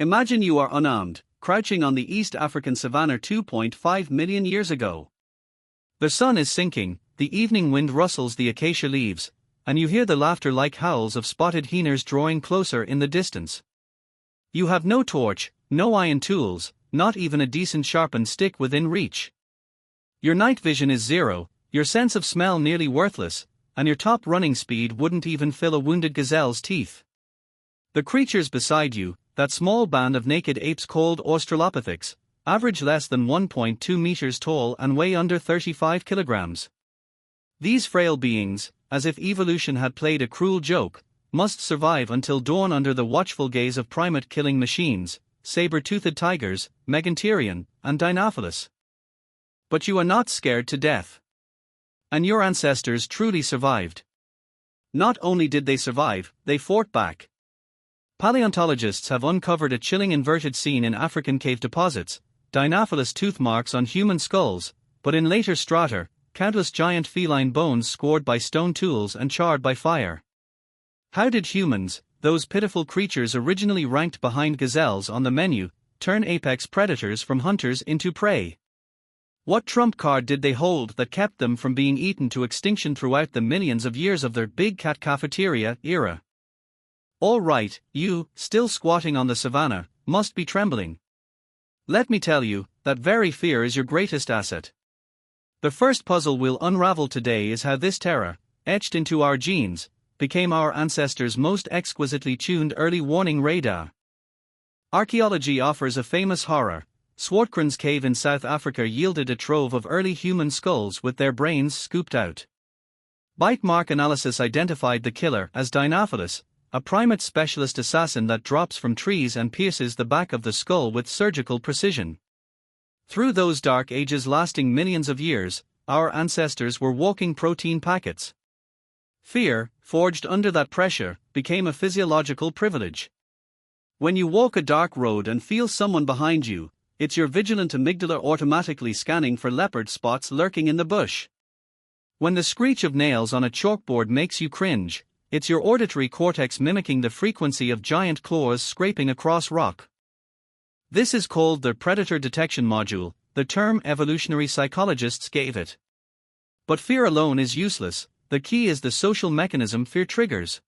Imagine you are unarmed, crouching on the East African savanna 2.5 million years ago. The sun is sinking, the evening wind rustles the acacia leaves, and you hear the laughter-like howls of spotted hyenas drawing closer in the distance. You have no torch, no iron tools, not even a decent sharpened stick within reach. Your night vision is zero, your sense of smell nearly worthless, and your top running speed wouldn't even fill a wounded gazelle's teeth. The creatures beside you, that small band of naked apes called Australopithecus, average less than 1.2 meters tall and weigh under 35 kilograms. These frail beings, as if evolution had played a cruel joke, must survive until dawn under the watchful gaze of primate-killing machines, saber-toothed tigers, Megantereon, and Dinofelis. But you are not scared to death. And your ancestors truly survived. Not only did they survive, they fought back. Paleontologists have uncovered a chilling inverted scene in African cave deposits, Dinofelis tooth marks on human skulls, but in later strata, countless giant feline bones scored by stone tools and charred by fire. How did humans, those pitiful creatures originally ranked behind gazelles on the menu, turn apex predators from hunters into prey? What trump card did they hold that kept them from being eaten to extinction throughout the millions of years of their big cat cafeteria era? All right, you, still squatting on the savannah, must be trembling. Let me tell you, that very fear is your greatest asset. The first puzzle we'll unravel today is how this terror, etched into our genes, became our ancestors' most exquisitely tuned early warning radar. Archaeology offers a famous horror. Swartkrans cave in South Africa yielded a trove of early human skulls with their brains scooped out. Bite mark analysis identified the killer as Dinofelis, a primate specialist assassin that drops from trees and pierces the back of the skull with surgical precision. Through those dark ages lasting millions of years, our ancestors were walking protein packets. Fear, forged under that pressure, became a physiological privilege. When you walk a dark road and feel someone behind you, it's your vigilant amygdala automatically scanning for leopard spots lurking in the bush. When the screech of nails on a chalkboard makes you cringe, it's your auditory cortex mimicking the frequency of giant claws scraping across rock. This is called the predator detection module, the term evolutionary psychologists gave it. But fear alone is useless, the key is the social mechanism fear triggers.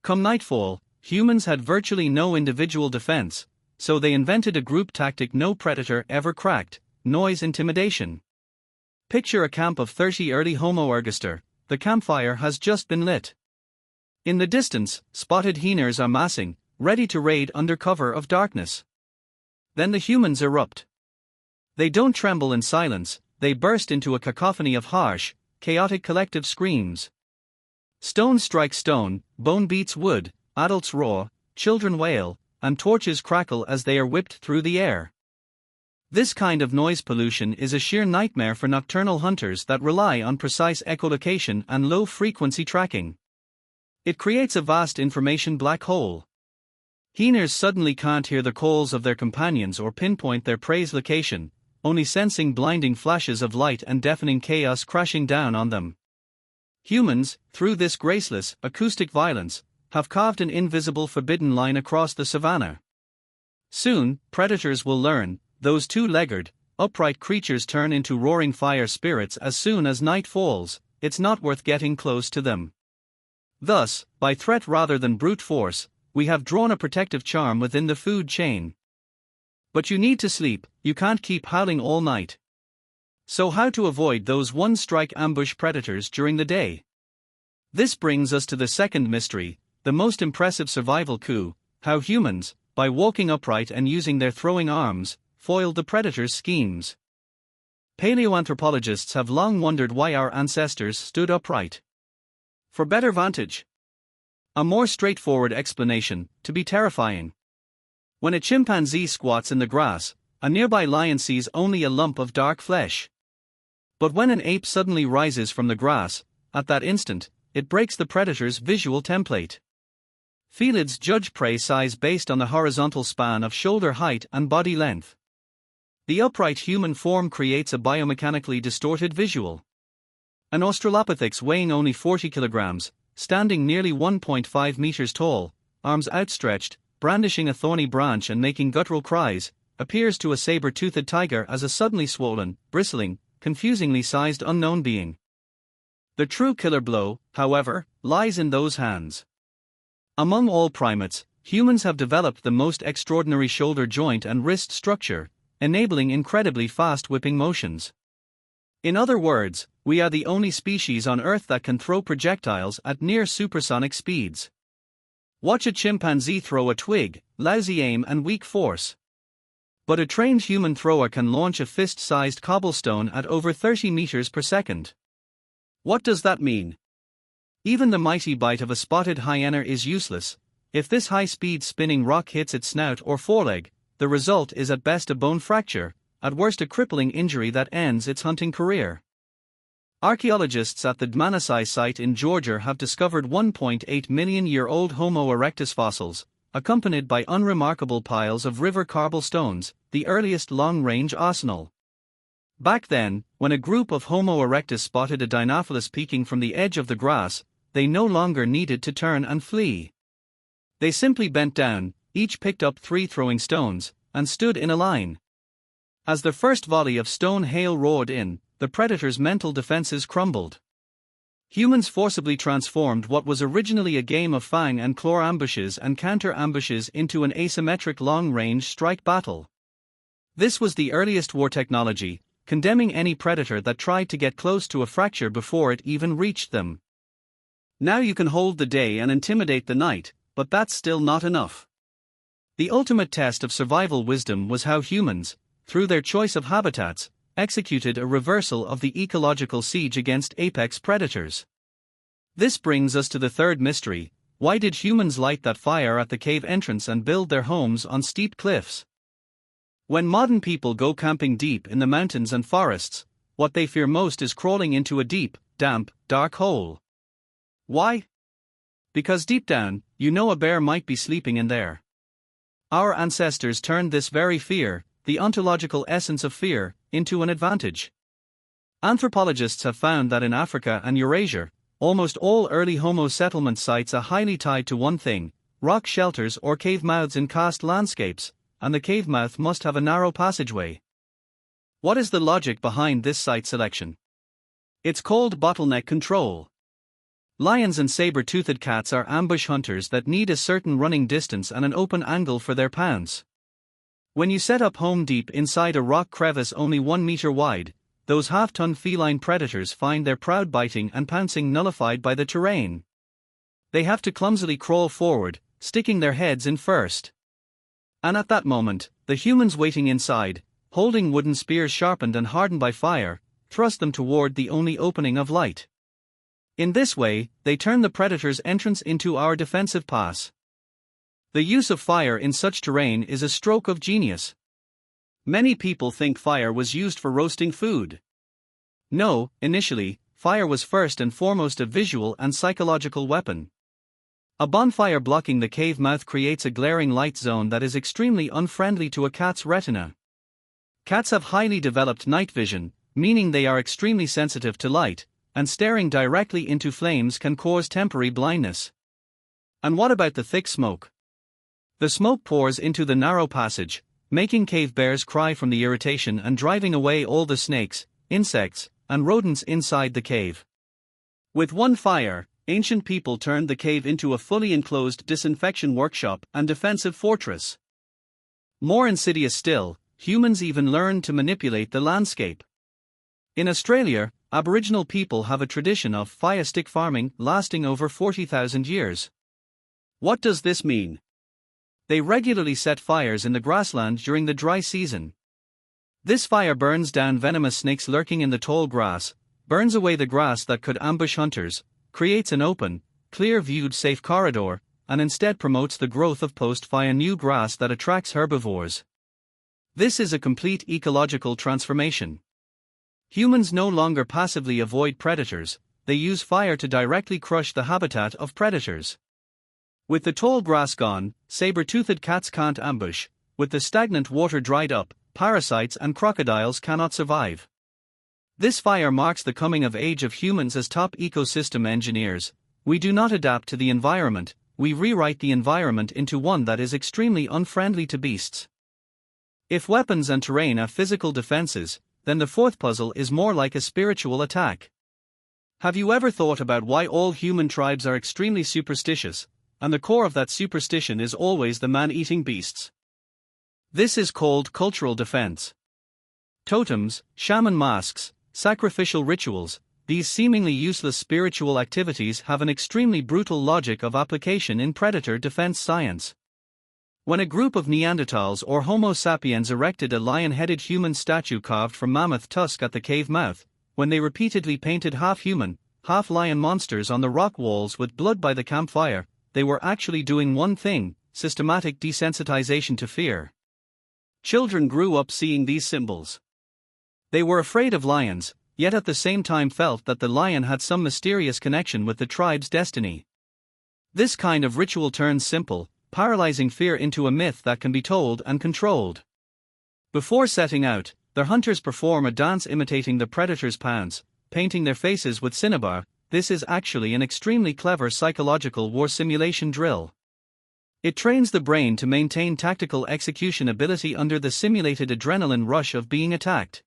Come nightfall, humans had virtually no individual defense, so they invented a group tactic no predator ever cracked: noise intimidation. Picture a camp of 30 early Homo ergaster, the campfire has just been lit. In the distance, spotted hyenas are massing, ready to raid under cover of darkness. Then the humans erupt. They don't tremble in silence, they burst into a cacophony of harsh, chaotic collective screams. Stone strikes stone, bone beats wood, adults roar, children wail, and torches crackle as they are whipped through the air. This kind of noise pollution is a sheer nightmare for nocturnal hunters that rely on precise echolocation and low-frequency tracking. It creates a vast information black hole. Hyenas suddenly can't hear the calls of their companions or pinpoint their prey's location, only sensing blinding flashes of light and deafening chaos crashing down on them. Humans, through this graceless, acoustic violence, have carved an invisible forbidden line across the savannah. Soon, predators will learn, those two-legged, upright creatures turn into roaring fire spirits as soon as night falls, it's not worth getting close to them. Thus, by threat rather than brute force, we have drawn a protective charm within the food chain. But you need to sleep, you can't keep howling all night. So how to avoid those one-strike ambush predators during the day? This brings us to the second mystery, the most impressive survival coup: how humans, by walking upright and using their throwing arms, foiled the predator's schemes. Paleoanthropologists have long wondered why our ancestors stood upright. For better vantage. A more straightforward explanation: to be terrifying. When a chimpanzee squats in the grass, a nearby lion sees only a lump of dark flesh. But when an ape suddenly rises from the grass, at that instant, it breaks the predator's visual template. Felids judge prey size based on the horizontal span of shoulder height and body length. The upright human form creates a biomechanically distorted visual. An Australopithecus weighing only 40 kilograms, standing nearly 1.5 meters tall, arms outstretched, brandishing a thorny branch and making guttural cries, appears to a saber-toothed tiger as a suddenly swollen, bristling, confusingly sized unknown being. The true killer blow, however, lies in those hands. Among all primates, humans have developed the most extraordinary shoulder joint and wrist structure, enabling incredibly fast whipping motions. In other words, we are the only species on Earth that can throw projectiles at near supersonic speeds. Watch a chimpanzee throw a twig, lousy aim and weak force. But a trained human thrower can launch a fist-sized cobblestone at over 30 meters per second. What does that mean? Even the mighty bite of a spotted hyena is useless. If this high-speed spinning rock hits its snout or foreleg, the result is at best a bone fracture, at worst a crippling injury that ends its hunting career. Archaeologists at the Dmanisi site in Georgia have discovered 1.8 million-year-old Homo erectus fossils, accompanied by unremarkable piles of river cobblestones, the earliest long-range arsenal. Back then, when a group of Homo erectus spotted a Dinofelis peeking from the edge of the grass, they no longer needed to turn and flee. They simply bent down, each picked up 3 throwing stones, and stood in a line. As the first volley of stone hail roared in, the predator's mental defenses crumbled. Humans forcibly transformed what was originally a game of fang and claw ambushes and counter-ambushes into an asymmetric long-range strike battle. This was the earliest war technology, condemning any predator that tried to get close to a fracture before it even reached them. Now you can hold the day and intimidate the night, but that's still not enough. The ultimate test of survival wisdom was how humans, through their choice of habitats, executed a reversal of the ecological siege against apex predators. This brings us to the third mystery: why did humans light that fire at the cave entrance and build their homes on steep cliffs? When modern people go camping deep in the mountains and forests, what they fear most is crawling into a deep, damp, dark hole. Why? Because deep down, you know a bear might be sleeping in there. Our ancestors turned this very fear, the ontological essence of fear, into an advantage. Anthropologists have found that in Africa and Eurasia, almost all early Homo settlement sites are highly tied to one thing: rock shelters or cave mouths in karst landscapes, and the cave mouth must have a narrow passageway. What is the logic behind this site selection? It's called bottleneck control. Lions and saber-toothed cats are ambush hunters that need a certain running distance and an open angle for their pounce. When you set up home deep inside a rock crevice only 1 meter wide, those half-ton feline predators find their proud biting and pouncing nullified by the terrain. They have to clumsily crawl forward, sticking their heads in first. And at that moment, the humans waiting inside, holding wooden spears sharpened and hardened by fire, thrust them toward the only opening of light. In this way, they turn the predator's entrance into our defensive pass. The use of fire in such terrain is a stroke of genius. Many people think fire was used for roasting food. No, initially, fire was first and foremost a visual and psychological weapon. A bonfire blocking the cave mouth creates a glaring light zone that is extremely unfriendly to a cat's retina. Cats have highly developed night vision, meaning they are extremely sensitive to light, and staring directly into flames can cause temporary blindness. And what about the thick smoke? The smoke pours into the narrow passage, making cave bears cry from the irritation and driving away all the snakes, insects, and rodents inside the cave. With one fire, ancient people turned the cave into a fully enclosed disinfection workshop and defensive fortress. More insidious still, humans even learned to manipulate the landscape. In Australia, Aboriginal people have a tradition of fire stick farming lasting over 40,000 years. What does this mean? They regularly set fires in the grassland during the dry season. This fire burns down venomous snakes lurking in the tall grass, burns away the grass that could ambush hunters, creates an open, clear-viewed safe corridor, and instead promotes the growth of post-fire new grass that attracts herbivores. This is a complete ecological transformation. Humans no longer passively avoid predators, they use fire to directly crush the habitat of predators. With the tall grass gone, saber-toothed cats can't ambush. With the stagnant water dried up, parasites and crocodiles cannot survive. This fire marks the coming of age of humans as top ecosystem engineers. We do not adapt to the environment, we rewrite the environment into one that is extremely unfriendly to beasts. If weapons and terrain are physical defenses, then the fourth puzzle is more like a spiritual attack. Have you ever thought about why all human tribes are extremely superstitious, and the core of that superstition is always the man-eating beasts? This is called cultural defense. Totems, shaman masks, sacrificial rituals, these seemingly useless spiritual activities have an extremely brutal logic of application in predator defense science. When a group of Neanderthals or Homo sapiens erected a lion-headed human statue carved from mammoth tusk at the cave mouth, when they repeatedly painted half-human, half-lion monsters on the rock walls with blood by the campfire, they were actually doing one thing: systematic desensitization to fear. Children grew up seeing these symbols. They were afraid of lions, yet at the same time felt that the lion had some mysterious connection with the tribe's destiny. This kind of ritual turns simple, paralyzing fear into a myth that can be told and controlled. Before setting out, their hunters perform a dance imitating the predator's pants, painting their faces with cinnabar. This is actually an extremely clever psychological war simulation drill. It trains the brain to maintain tactical execution ability under the simulated adrenaline rush of being attacked.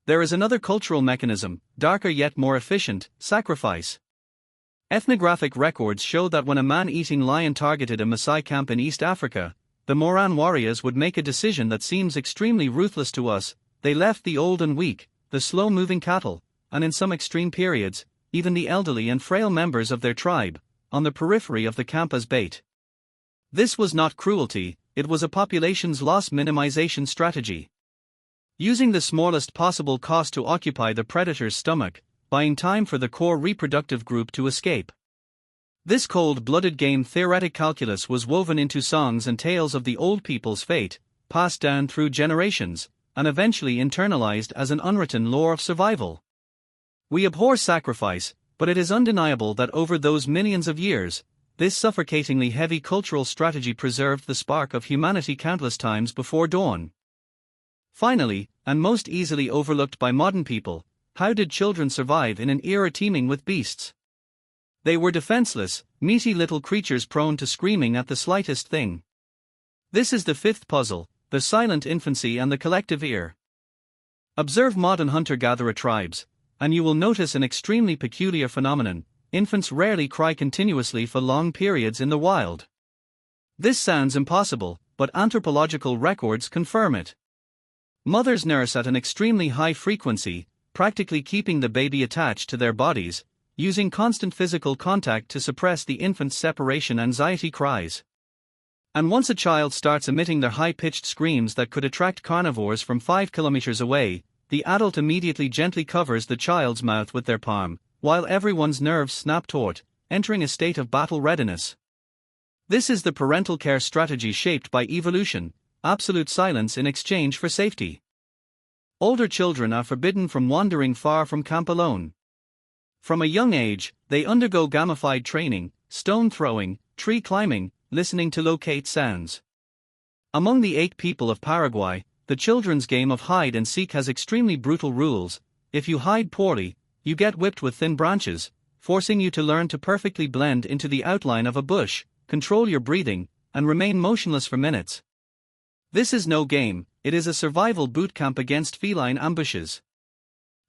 There is another cultural mechanism, darker yet more efficient: sacrifice. Ethnographic records show that when a man-eating lion targeted a Maasai camp in East Africa, the Moran warriors would make a decision that seems extremely ruthless to us. They left the old and weak, the slow-moving cattle, and in some extreme periods, even the elderly and frail members of their tribe, on the periphery of the camp as bait. This was not cruelty, it was a population's loss minimization strategy. Using the smallest possible cost to occupy the predator's stomach, buying time for the core reproductive group to escape. This cold-blooded game theoretic calculus was woven into songs and tales of the old people's fate, passed down through generations, and eventually internalized as an unwritten lore of survival. We abhor sacrifice, but it is undeniable that over those millions of years, this suffocatingly heavy cultural strategy preserved the spark of humanity countless times before dawn. Finally, and most easily overlooked by modern people, how did children survive in an era teeming with beasts? They were defenseless, meaty little creatures prone to screaming at the slightest thing. This is the fifth puzzle: the silent infancy and the collective ear. Observe modern hunter-gatherer tribes, and you will notice an extremely peculiar phenomenon: infants rarely cry continuously for long periods in the wild. This sounds impossible, but anthropological records confirm it. Mothers nurse at an extremely high frequency, practically keeping the baby attached to their bodies, using constant physical contact to suppress the infant's separation anxiety cries. And once a child starts emitting their high-pitched screams that could attract carnivores from 5 kilometers away, the adult immediately gently covers the child's mouth with their palm, while everyone's nerves snap taut, entering a state of battle readiness. This is the parental care strategy shaped by evolution: absolute silence in exchange for safety. Older children are forbidden from wandering far from camp alone. From a young age, they undergo gamified training: stone throwing, tree climbing, listening to locate sounds. Among the 8 people of Paraguay, the children's game of hide and seek has extremely brutal rules. If you hide poorly, you get whipped with thin branches, forcing you to learn to perfectly blend into the outline of a bush, control your breathing, and remain motionless for minutes. This is no game, it is a survival boot camp against feline ambushes.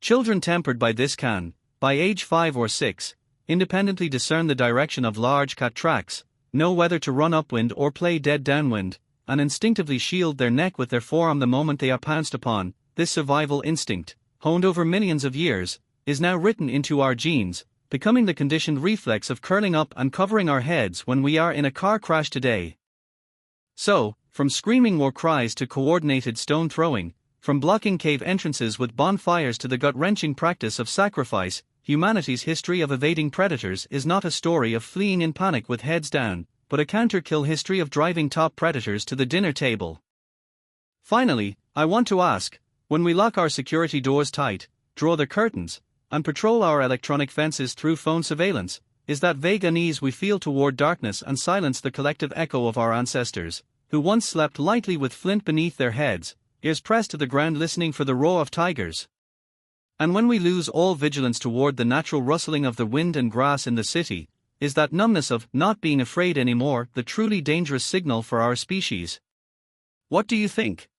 Children tempered by this can, by age 5 or 6, independently discern the direction of large cat tracks, know whether to run upwind or play dead downwind, and instinctively shield their neck with their forearm the moment they are pounced upon. This survival instinct, honed over millions of years, is now written into our genes, becoming the conditioned reflex of curling up and covering our heads when we are in a car crash today. So, from screaming war cries to coordinated stone throwing, from blocking cave entrances with bonfires to the gut-wrenching practice of sacrifice, humanity's history of evading predators is not a story of fleeing in panic with heads down, but a counter-kill history of driving top predators to the dinner table. Finally, I want to ask, when we lock our security doors tight, draw the curtains, and patrol our electronic fences through phone surveillance, is that vague unease we feel toward darkness and silence the collective echo of our ancestors, who once slept lightly with flint beneath their heads, ears pressed to the ground listening for the roar of tigers? And when we lose all vigilance toward the natural rustling of the wind and grass in the city, Is that numbness of not being afraid anymore the truly dangerous signal for our species? What do you think?